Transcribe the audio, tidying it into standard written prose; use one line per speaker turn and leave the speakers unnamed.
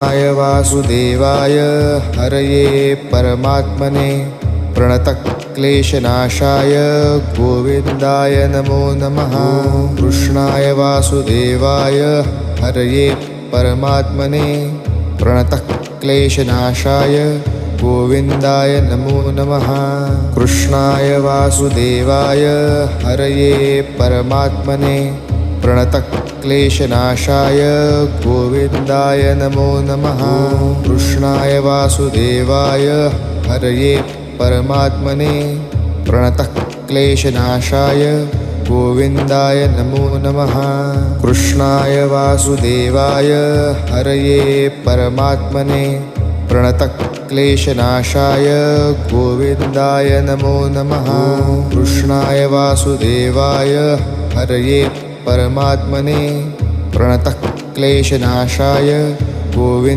कृष्णाय वासुदेवाय हरये परमात्मने प्रणतक्लेशनाशाय गोविन्दाय नमो नमः। कृष्णाय वासुदेवाय हरये परमात्मने प्रणतक्लेशनाशाय गोविन्दाय नमो नमः। कृष्णाय वासुदेवाय हरये परमात्मने प्रणतक्लेशनाशाय गोविन्दाय नमो नमः। कृष्णाय वासुदेवाय हरये परमात्मने प्रणतक्लेशनाशाय गोविन्दाय नमो नमः। कृष्णाय वासुदेवाय हरये परमात्मने प्रणतक्लेशनाशाय गोविन्दाय नमो नमः। कृष्णाय वासुदेवाय हरये परमात्मने प्रणतक्लेशनाशाय गोविन्दाय